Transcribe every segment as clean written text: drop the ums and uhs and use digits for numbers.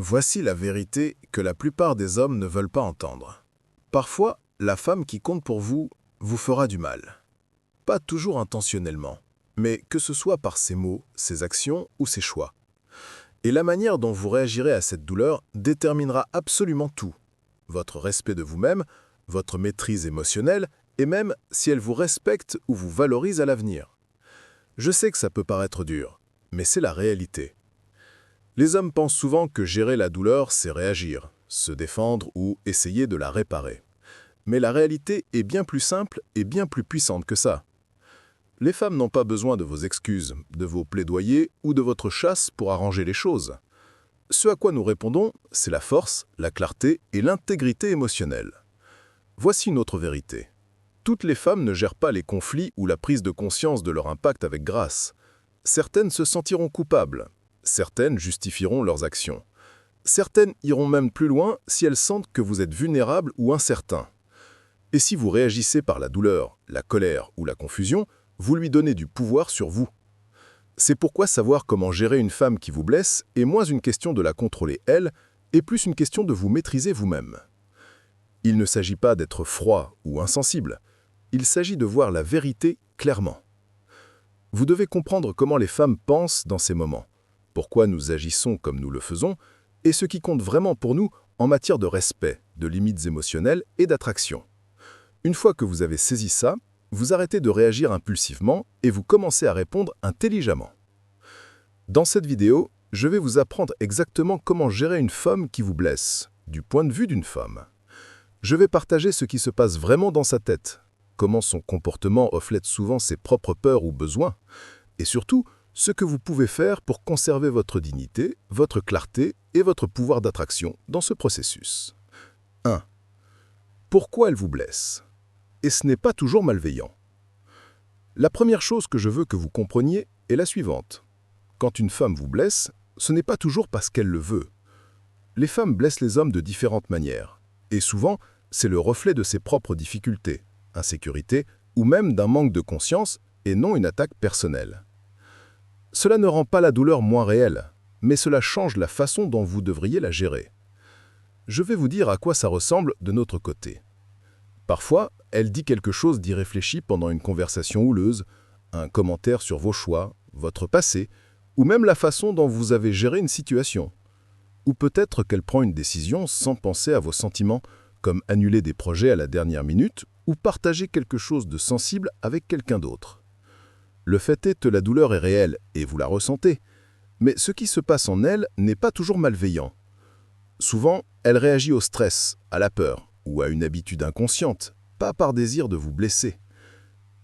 Voici la vérité que la plupart des hommes ne veulent pas entendre. Parfois, la femme qui compte pour vous fera du mal. Pas toujours intentionnellement, mais que ce soit par ses mots, ses actions ou ses choix. Et la manière dont vous réagirez à cette douleur déterminera absolument tout. Votre respect de vous-même, votre maîtrise émotionnelle, et même si elle vous respecte ou vous valorise à l'avenir. Je sais que ça peut paraître dur, mais c'est la réalité. Les hommes pensent souvent que gérer la douleur, c'est réagir, se défendre ou essayer de la réparer. Mais la réalité est bien plus simple et bien plus puissante que ça. Les femmes n'ont pas besoin de vos excuses, de vos plaidoyers ou de votre chasse pour arranger les choses. Ce à quoi nous répondons, c'est la force, la clarté et l'intégrité émotionnelle. Voici une autre vérité. Toutes les femmes ne gèrent pas les conflits ou la prise de conscience de leur impact avec grâce. Certaines se sentiront coupables. Certaines justifieront leurs actions. Certaines iront même plus loin si elles sentent que vous êtes vulnérable ou incertain. Et si vous réagissez par la douleur, la colère ou la confusion, vous lui donnez du pouvoir sur vous. C'est pourquoi savoir comment gérer une femme qui vous blesse est moins une question de la contrôler elle, et plus une question de vous maîtriser vous-même. Il ne s'agit pas d'être froid ou insensible, il s'agit de voir la vérité clairement. Vous devez comprendre comment les femmes pensent dans ces moments, pourquoi nous agissons comme nous le faisons, et ce qui compte vraiment pour nous en matière de respect, de limites émotionnelles et d'attraction. Une fois que vous avez saisi ça, vous arrêtez de réagir impulsivement et vous commencez à répondre intelligemment. Dans cette vidéo, je vais vous apprendre exactement comment gérer une femme qui vous blesse, du point de vue d'une femme. Je vais partager ce qui se passe vraiment dans sa tête, comment son comportement reflète souvent ses propres peurs ou besoins, et surtout, ce que vous pouvez faire pour conserver votre dignité, votre clarté et votre pouvoir d'attraction dans ce processus. 1. Pourquoi elle vous blesse? Et ce n'est pas toujours malveillant. La première chose que je veux que vous compreniez est la suivante. Quand une femme vous blesse, ce n'est pas toujours parce qu'elle le veut. Les femmes blessent les hommes de différentes manières, et souvent, c'est le reflet de ses propres difficultés, insécurités ou même d'un manque de conscience et non une attaque personnelle. Cela ne rend pas la douleur moins réelle, mais cela change la façon dont vous devriez la gérer. Je vais vous dire à quoi ça ressemble de notre côté. Parfois, elle dit quelque chose d'irréfléchi pendant une conversation houleuse, un commentaire sur vos choix, votre passé, ou même la façon dont vous avez géré une situation. Ou peut-être qu'elle prend une décision sans penser à vos sentiments, comme annuler des projets à la dernière minute ou partager quelque chose de sensible avec quelqu'un d'autre. Le fait est que la douleur est réelle et vous la ressentez, mais ce qui se passe en elle n'est pas toujours malveillant. Souvent, elle réagit au stress, à la peur ou à une habitude inconsciente, pas par désir de vous blesser.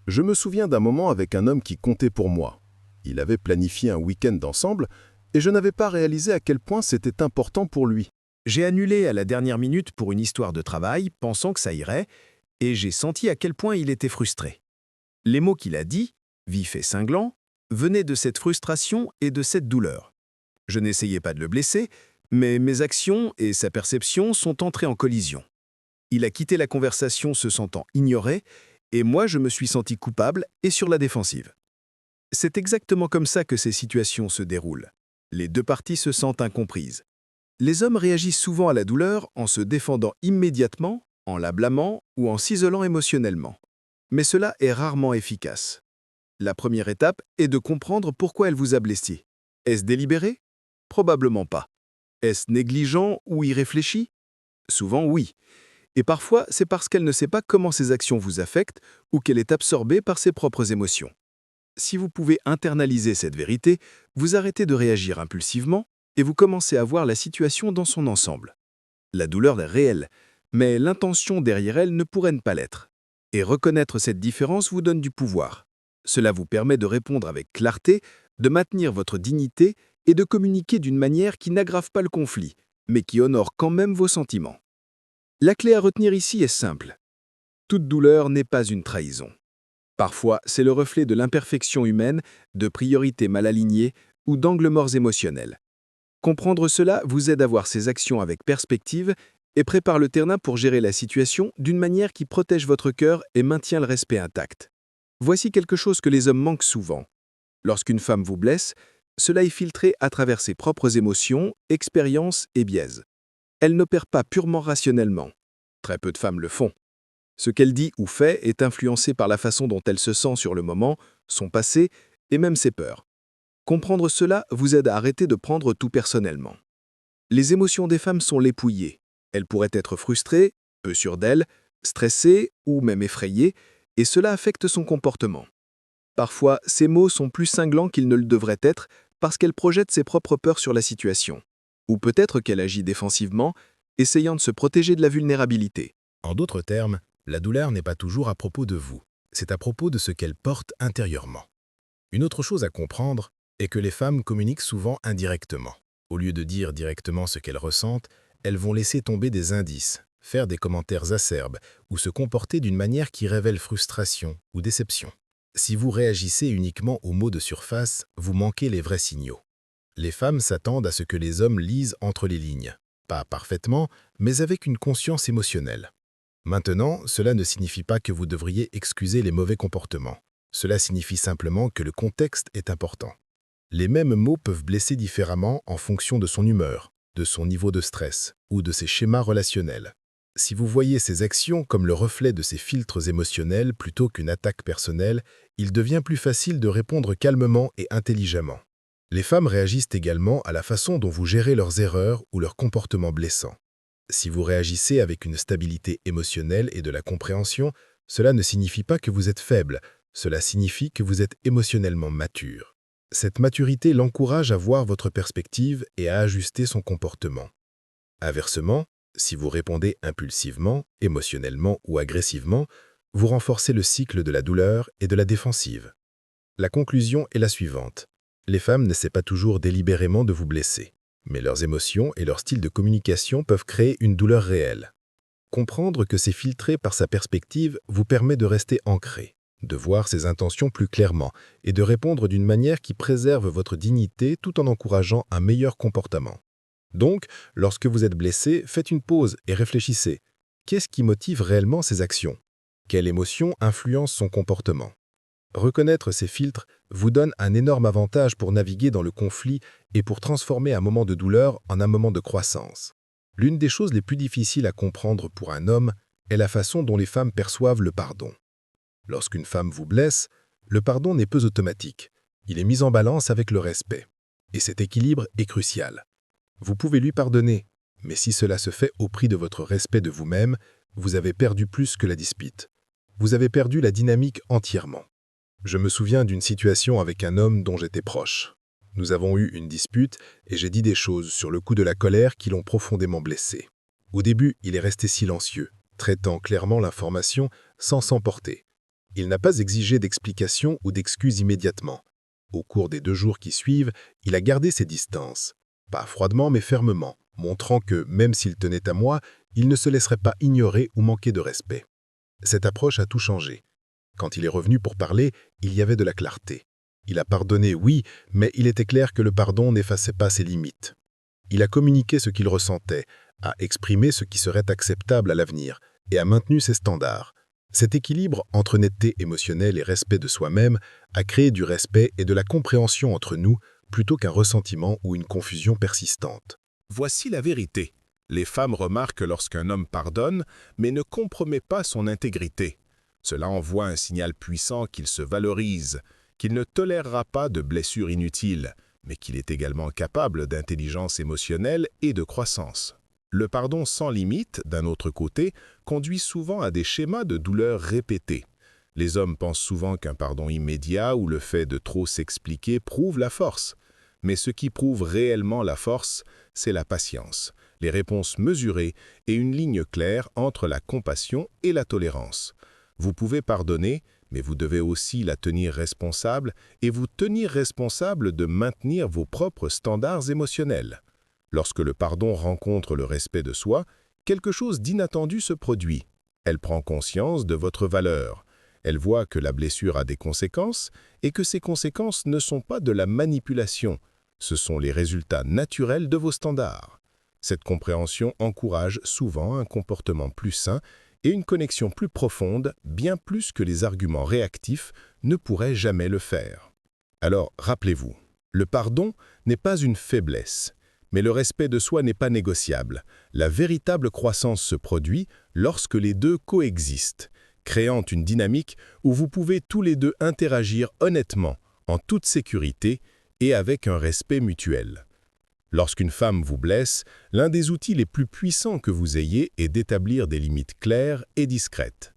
Je me souviens d'un moment avec un homme qui comptait pour moi. Il avait planifié un week-end ensemble et je n'avais pas réalisé à quel point c'était important pour lui. J'ai annulé à la dernière minute pour une histoire de travail, pensant que ça irait, et j'ai senti à quel point il était frustré. Les mots qu'il a dit, vifs et cinglants, venaient de cette frustration et de cette douleur. Je n'essayais pas de le blesser, mais mes actions et sa perception sont entrées en collision. Il a quitté la conversation se sentant ignoré, et moi je me suis senti coupable et sur la défensive. C'est exactement comme ça que ces situations se déroulent. Les deux parties se sentent incomprises. Les hommes réagissent souvent à la douleur en se défendant immédiatement, en la blâmant ou en s'isolant émotionnellement. Mais cela est rarement efficace. La première étape est de comprendre pourquoi elle vous a blessé. Est-ce délibéré? Probablement pas. Est-ce négligent ou irréfléchi? Souvent oui. Et parfois, c'est parce qu'elle ne sait pas comment ses actions vous affectent ou qu'elle est absorbée par ses propres émotions. Si vous pouvez internaliser cette vérité, vous arrêtez de réagir impulsivement et vous commencez à voir la situation dans son ensemble. La douleur est réelle, mais l'intention derrière elle ne pourrait ne pas l'être. Et reconnaître cette différence vous donne du pouvoir. Cela vous permet de répondre avec clarté, de maintenir votre dignité et de communiquer d'une manière qui n'aggrave pas le conflit, mais qui honore quand même vos sentiments. La clé à retenir ici est simple. Toute douleur n'est pas une trahison. Parfois, c'est le reflet de l'imperfection humaine, de priorités mal alignées ou d'angles morts émotionnels. Comprendre cela vous aide à voir ces actions avec perspective et prépare le terrain pour gérer la situation d'une manière qui protège votre cœur et maintient le respect intact. Voici quelque chose que les hommes manquent souvent. Lorsqu'une femme vous blesse, Cela est filtré à travers ses propres émotions, expériences et biais. Elle n'opère pas purement rationnellement. Très peu de femmes le font. Ce qu'elle dit ou fait est influencé par la façon dont elle se sent sur le moment, son passé et même ses peurs. Comprendre cela vous aide à arrêter de prendre tout personnellement. Les émotions des femmes sont l'épouillée. Elles pourraient être frustrées, peu sûres d'elles, stressées ou même effrayées, et cela affecte son comportement. Parfois, ces mots sont plus cinglants qu'ils ne le devraient être parce qu'elle projette ses propres peurs sur la situation. Ou peut-être qu'elle agit défensivement, essayant de se protéger de la vulnérabilité. En d'autres termes, la douleur n'est pas toujours à propos de vous, c'est à propos de ce qu'elle porte intérieurement. Une autre chose à comprendre est que les femmes communiquent souvent indirectement. Au lieu de dire directement ce qu'elles ressentent, elles vont laisser tomber des indices, faire des commentaires acerbes ou se comporter d'une manière qui révèle frustration ou déception. Si vous réagissez uniquement aux mots de surface, vous manquez les vrais signaux. Les femmes s'attendent à ce que les hommes lisent entre les lignes, pas parfaitement, mais avec une conscience émotionnelle. Maintenant, cela ne signifie pas que vous devriez excuser les mauvais comportements. Cela signifie simplement que le contexte est important. Les mêmes mots peuvent blesser différemment en fonction de son humeur, de son niveau de stress ou de ses schémas relationnels. Si vous voyez ces actions comme le reflet de ces filtres émotionnels plutôt qu'une attaque personnelle, il devient plus facile de répondre calmement et intelligemment. Les femmes réagissent également à la façon dont vous gérez leurs erreurs ou leurs comportements blessants. Si vous réagissez avec une stabilité émotionnelle et de la compréhension, cela ne signifie pas que vous êtes faible, cela signifie que vous êtes émotionnellement mature. Cette maturité l'encourage à voir votre perspective et à ajuster son comportement. Inversement, si vous répondez impulsivement, émotionnellement ou agressivement, vous renforcez le cycle de la douleur et de la défensive. La conclusion est la suivante. Les femmes n'essaient pas toujours délibérément de vous blesser, mais leurs émotions et leur style de communication peuvent créer une douleur réelle. Comprendre que c'est filtré par sa perspective vous permet de rester ancré, de voir ses intentions plus clairement et de répondre d'une manière qui préserve votre dignité tout en encourageant un meilleur comportement. Donc, lorsque vous êtes blessé, faites une pause et réfléchissez. Qu'est-ce qui motive réellement ces actions? Quelle émotion influence son comportement? Reconnaître ces filtres vous donne un énorme avantage pour naviguer dans le conflit et pour transformer un moment de douleur en un moment de croissance. L'une des choses les plus difficiles à comprendre pour un homme est la façon dont les femmes perçoivent le pardon. Lorsqu'une femme vous blesse, le pardon n'est pas automatique. Il est mis en balance avec le respect. Et cet équilibre est crucial. Vous pouvez lui pardonner, mais si cela se fait au prix de votre respect de vous-même, vous avez perdu plus que la dispute. Vous avez perdu la dynamique entièrement. Je me souviens d'une situation avec un homme dont j'étais proche. Nous avons eu une dispute et j'ai dit des choses sur le coup de la colère qui l'ont profondément blessé. Au début, il est resté silencieux, traitant clairement l'information sans s'emporter. Il n'a pas exigé d'explications ou d'excuses immédiatement. Au cours des 2 jours qui suivent, il a gardé ses distances. Pas froidement mais fermement, montrant que, même s'il tenait à moi, il ne se laisserait pas ignorer ou manquer de respect. Cette approche a tout changé. Quand il est revenu pour parler, il y avait de la clarté. Il a pardonné, oui, mais il était clair que le pardon n'effaçait pas ses limites. Il a communiqué ce qu'il ressentait, a exprimé ce qui serait acceptable à l'avenir et a maintenu ses standards. Cet équilibre entre honnêteté émotionnelle et respect de soi-même a créé du respect et de la compréhension entre nous plutôt qu'un ressentiment ou une confusion persistante. Voici la vérité. Les femmes remarquent lorsqu'un homme pardonne, mais ne compromet pas son intégrité. Cela envoie un signal puissant qu'il se valorise, qu'il ne tolérera pas de blessures inutiles, mais qu'il est également capable d'intelligence émotionnelle et de croissance. Le pardon sans limite, d'un autre côté, conduit souvent à des schémas de douleur répétés. Les hommes pensent souvent qu'un pardon immédiat ou le fait de trop s'expliquer prouve la force. Mais ce qui prouve réellement la force, c'est la patience, les réponses mesurées et une ligne claire entre la compassion et la tolérance. Vous pouvez pardonner, mais vous devez aussi la tenir responsable et vous tenir responsable de maintenir vos propres standards émotionnels. Lorsque le pardon rencontre le respect de soi, quelque chose d'inattendu se produit. Elle prend conscience de votre valeur. Elle voit que la blessure a des conséquences et que ces conséquences ne sont pas de la manipulation. Ce sont les résultats naturels de vos standards. Cette compréhension encourage souvent un comportement plus sain et une connexion plus profonde, bien plus que les arguments réactifs ne pourraient jamais le faire. Alors, rappelez-vous, Le pardon n'est pas une faiblesse, mais le respect de soi n'est pas négociable. La véritable croissance se produit lorsque les deux coexistent, créant une dynamique où vous pouvez tous les deux interagir honnêtement, en toute sécurité et avec un respect mutuel. Lorsqu'une femme vous blesse, l'un des outils les plus puissants que vous ayez est d'établir des limites claires et discrètes.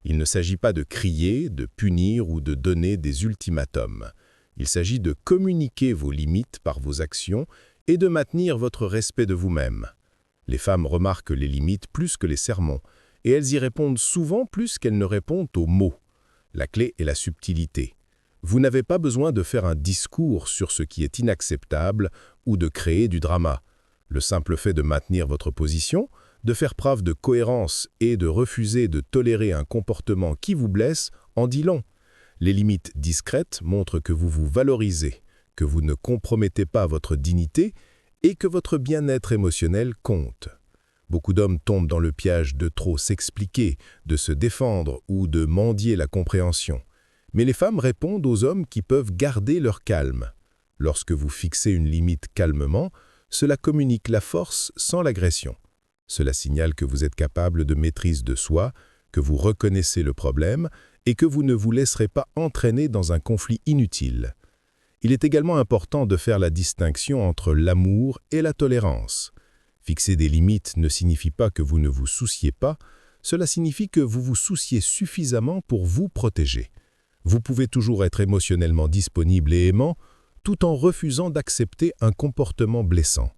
Il ne s'agit pas de crier, de punir ou de donner des ultimatums. Il s'agit de communiquer vos limites par vos actions et de maintenir votre respect de vous-même. Les femmes remarquent les limites plus que les sermons, et elles y répondent souvent plus qu'elles ne répondent aux mots. La clé est la subtilité. Vous n'avez pas besoin de faire un discours sur ce qui est inacceptable ou de créer du drama. Le simple fait de maintenir votre position, de faire preuve de cohérence et de refuser de tolérer un comportement qui vous blesse en dit long. Les limites discrètes montrent que vous vous valorisez, que vous ne compromettez pas votre dignité et que votre bien-être émotionnel compte. Beaucoup d'hommes tombent dans le piège de trop s'expliquer, de se défendre ou de mendier la compréhension. Mais les femmes répondent aux hommes qui peuvent garder leur calme. Lorsque vous fixez une limite calmement, cela communique la force sans l'agression. Cela signale que vous êtes capable de maîtrise de soi, que vous reconnaissez le problème et que vous ne vous laisserez pas entraîner dans un conflit inutile. Il est également important de faire la distinction entre l'amour et la tolérance. Fixer des limites ne signifie pas que vous ne vous souciez pas, cela signifie que vous vous souciez suffisamment pour vous protéger. Vous pouvez toujours être émotionnellement disponible et aimant, tout en refusant d'accepter un comportement blessant.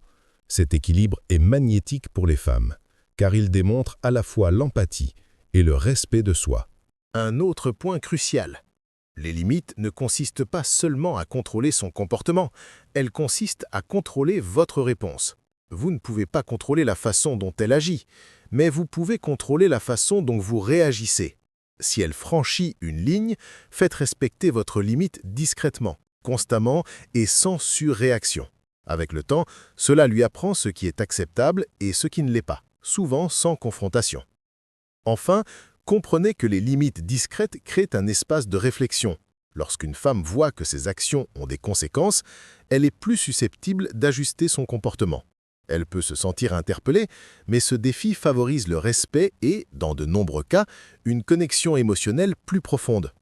Cet équilibre est magnétique pour les femmes, car il démontre à la fois l'empathie et le respect de soi. Un autre point crucial. Les limites ne consistent pas seulement à contrôler son comportement, elles consistent à contrôler votre réponse. Vous ne pouvez pas contrôler la façon dont elle agit, mais vous pouvez contrôler la façon dont vous réagissez. Si elle franchit une ligne, faites respecter votre limite discrètement, constamment et sans surréaction. Avec le temps, cela lui apprend ce qui est acceptable et ce qui ne l'est pas, souvent sans confrontation. Enfin, comprenez que les limites discrètes créent un espace de réflexion. Lorsqu'une femme voit que ses actions ont des conséquences, elle est plus susceptible d'ajuster son comportement. Elle peut se sentir interpellée, mais ce défi favorise le respect et, dans de nombreux cas, une connexion émotionnelle plus profonde.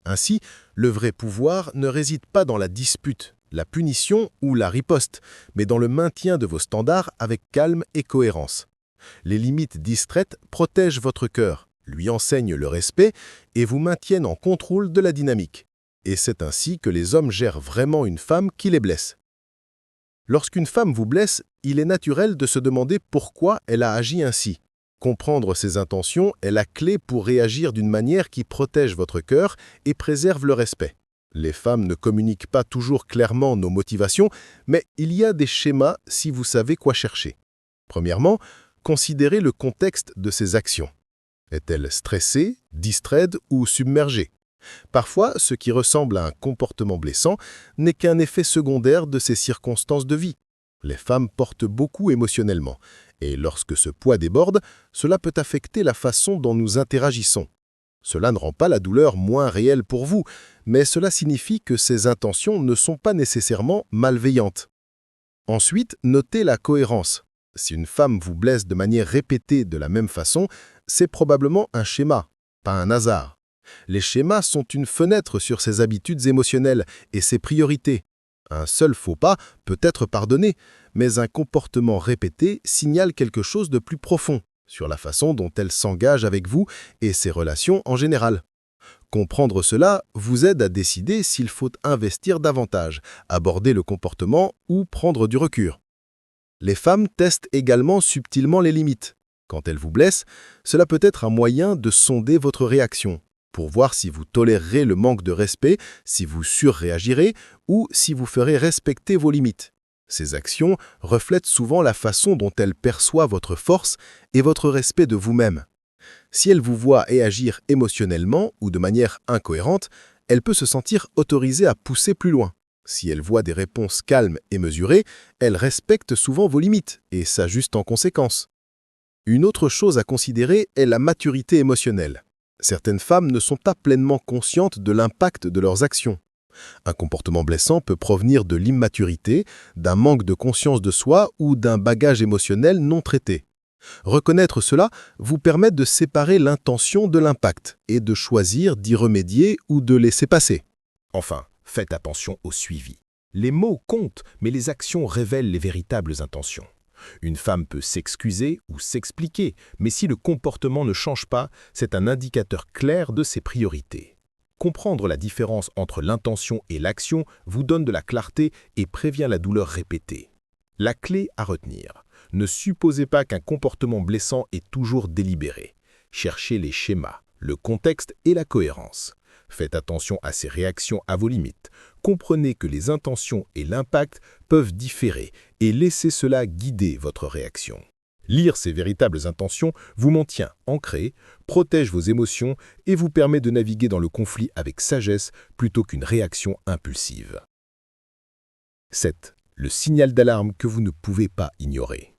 Ainsi, le vrai pouvoir ne réside pas dans la dispute, la punition ou la riposte, mais dans le maintien de vos standards avec calme et cohérence. Les limites discrètes protègent votre cœur, lui enseignent le respect et vous maintiennent en contrôle de la dynamique. Et c'est ainsi que les hommes gèrent vraiment une femme qui les blesse. Lorsqu'une femme vous blesse, il est naturel de se demander pourquoi elle a agi ainsi. Comprendre ses intentions est la clé pour réagir d'une manière qui protège votre cœur et préserve le respect. Les femmes ne communiquent pas toujours clairement nos motivations, mais il y a des schémas si vous savez quoi chercher. Premièrement, considérez le contexte de ses actions. Est-elle stressée, distraite ou submergée? Parfois, ce qui ressemble à un comportement blessant n'est qu'un effet secondaire de ces circonstances de vie. Les femmes portent beaucoup émotionnellement, et lorsque ce poids déborde, cela peut affecter la façon dont nous interagissons. Cela ne rend pas la douleur moins réelle pour vous, mais cela signifie que ces intentions ne sont pas nécessairement malveillantes. Ensuite, notez la cohérence. Si une femme vous blesse de manière répétée de la même façon, c'est probablement un schéma, pas un hasard. Les schémas sont une fenêtre sur ses habitudes émotionnelles et ses priorités. Un seul faux pas peut être pardonné, mais un comportement répété signale quelque chose de plus profond sur la façon dont elle s'engage avec vous et ses relations en général. Comprendre cela vous aide à décider s'il faut investir davantage, aborder le comportement ou prendre du recul. Les femmes testent également subtilement les limites. Quand elles vous blessent, cela peut être un moyen de sonder votre réaction, pour voir si vous tolérerez le manque de respect, si vous surréagirez ou si vous ferez respecter vos limites. Ces actions reflètent souvent la façon dont elles perçoivent votre force et votre respect de vous-même. Si elle vous voit agir émotionnellement ou de manière incohérente, elle peut se sentir autorisée à pousser plus loin. Si elle voit des réponses calmes et mesurées, elle respecte souvent vos limites et s'ajuste en conséquence. Une autre chose à considérer est la maturité émotionnelle. Certaines femmes ne sont pas pleinement conscientes de l'impact de leurs actions. Un comportement blessant peut provenir de l'immaturité, d'un manque de conscience de soi ou d'un bagage émotionnel non traité. Reconnaître cela vous permet de séparer l'intention de l'impact et de choisir d'y remédier ou de laisser passer. Enfin, faites attention au suivi. Les mots comptent, mais les actions révèlent les véritables intentions. Une femme peut s'excuser ou s'expliquer, mais si le comportement ne change pas, c'est un indicateur clair de ses priorités. Comprendre la différence entre l'intention et l'action vous donne de la clarté et prévient la douleur répétée. La clé à retenir: ne supposez pas qu'un comportement blessant est toujours délibéré. Cherchez les schémas, le contexte et la cohérence. Faites attention à ces réactions à vos limites. Comprenez que les intentions et l'impact peuvent différer et laissez cela guider votre réaction. Lire ces véritables intentions vous maintient ancré, protège vos émotions et vous permet de naviguer dans le conflit avec sagesse plutôt qu'une réaction impulsive. 7. Le signal d'alarme que vous ne pouvez pas ignorer.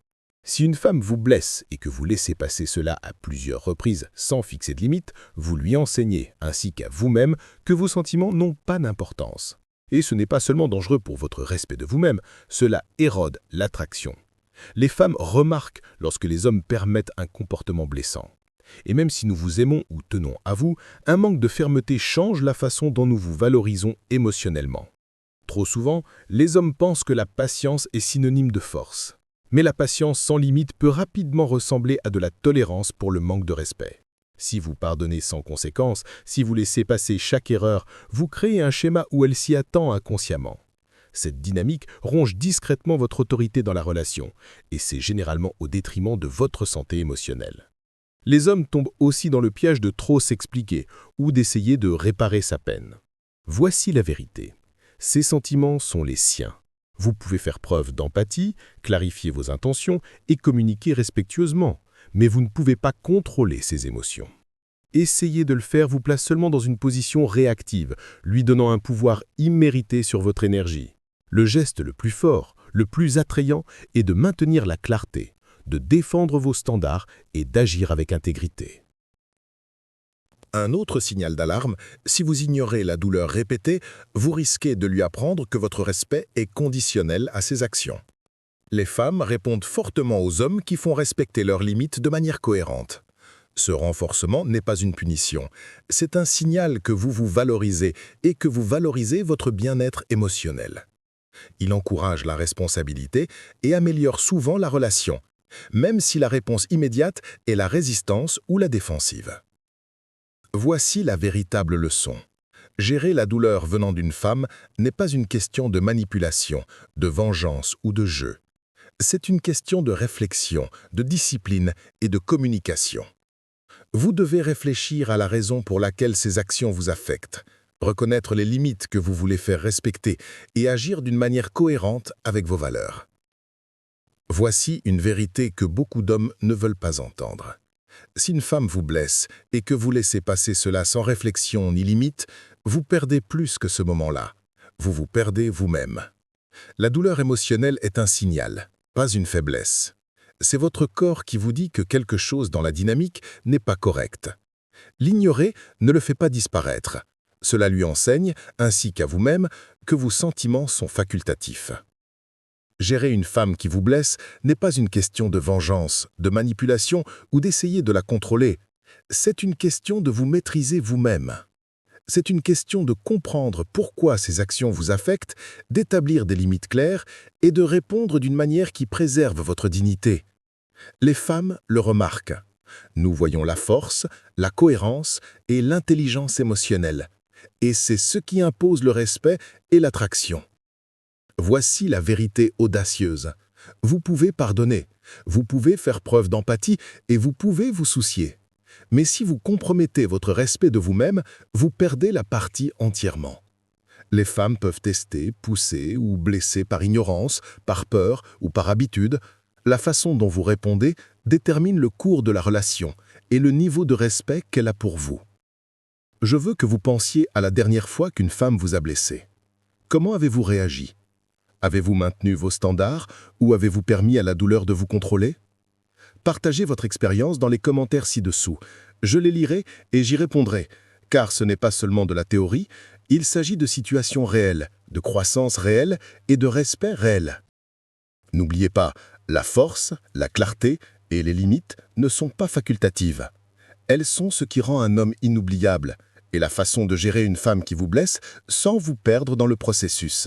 Si une femme vous blesse et que vous laissez passer cela à plusieurs reprises sans fixer de limite, vous lui enseignez, ainsi qu'à vous-même, que vos sentiments n'ont pas d'importance. Et ce n'est pas seulement dangereux pour votre respect de vous-même, cela érode l'attraction. Les femmes remarquent lorsque les hommes permettent un comportement blessant. Et même si nous vous aimons ou tenons à vous, un manque de fermeté change la façon dont nous vous valorisons émotionnellement. Trop souvent, les hommes pensent que la patience est synonyme de force. Mais la patience sans limite peut rapidement ressembler à de la tolérance pour le manque de respect. Si vous pardonnez sans conséquence, si vous laissez passer chaque erreur, vous créez un schéma où elle s'y attend inconsciemment. Cette dynamique ronge discrètement votre autorité dans la relation, et c'est généralement au détriment de votre santé émotionnelle. Les hommes tombent aussi dans le piège de trop s'expliquer ou d'essayer de réparer sa peine. Voici la vérité. Ces sentiments sont les siens. Vous pouvez faire preuve d'empathie, clarifier vos intentions et communiquer respectueusement, mais vous ne pouvez pas contrôler ces émotions. Essayer de le faire vous place seulement dans une position réactive, lui donnant un pouvoir immérité sur votre énergie. Le geste le plus fort, le plus attrayant, est de maintenir la clarté, de défendre vos standards et d'agir avec intégrité. Un autre signal d'alarme: si vous ignorez la douleur répétée, vous risquez de lui apprendre que votre respect est conditionnel à ses actions. Les femmes répondent fortement aux hommes qui font respecter leurs limites de manière cohérente. Ce renforcement n'est pas une punition, c'est un signal que vous vous valorisez et que vous valorisez votre bien-être émotionnel. Il encourage la responsabilité et améliore souvent la relation, même si la réponse immédiate est la résistance ou la défensive. Voici la véritable leçon. Gérer la douleur venant d'une femme n'est pas une question de manipulation, de vengeance ou de jeu. C'est une question de réflexion, de discipline et de communication. Vous devez réfléchir à la raison pour laquelle ces actions vous affectent, reconnaître les limites que vous voulez faire respecter et agir d'une manière cohérente avec vos valeurs. Voici une vérité que beaucoup d'hommes ne veulent pas entendre. Si une femme vous blesse et que vous laissez passer cela sans réflexion ni limite, vous perdez plus que ce moment-là. Vous vous perdez vous-même. La douleur émotionnelle est un signal, pas une faiblesse. C'est votre corps qui vous dit que quelque chose dans la dynamique n'est pas correct. L'ignorer ne le fait pas disparaître. Cela lui enseigne, ainsi qu'à vous-même, que vos sentiments sont facultatifs. Gérer une femme qui vous blesse n'est pas une question de vengeance, de manipulation ou d'essayer de la contrôler. C'est une question de vous maîtriser vous-même. C'est une question de comprendre pourquoi ces actions vous affectent, d'établir des limites claires et de répondre d'une manière qui préserve votre dignité. Les femmes le remarquent. Nous voyons la force, la cohérence et l'intelligence émotionnelle. Et c'est ce qui impose le respect et l'attraction. Voici la vérité audacieuse. Vous pouvez pardonner, vous pouvez faire preuve d'empathie et vous pouvez vous soucier. Mais si vous compromettez votre respect de vous-même, vous perdez la partie entièrement. Les femmes peuvent tester, pousser ou blesser par ignorance, par peur ou par habitude. La façon dont vous répondez détermine le cours de la relation et le niveau de respect qu'elle a pour vous. Je veux que vous pensiez à la dernière fois qu'une femme vous a blessé. Comment avez-vous réagi ? Avez-vous maintenu vos standards ou avez-vous permis à la douleur de vous contrôler ? Partagez votre expérience dans les commentaires ci-dessous. Je les lirai et j'y répondrai, car ce n'est pas seulement de la théorie, Il s'agit de situations réelles, de croissance réelle et de respect réel. N'oubliez pas, la force, la clarté et les limites ne sont pas facultatives. Elles sont ce qui rend un homme inoubliable et la façon de gérer une femme qui vous blesse sans vous perdre dans le processus.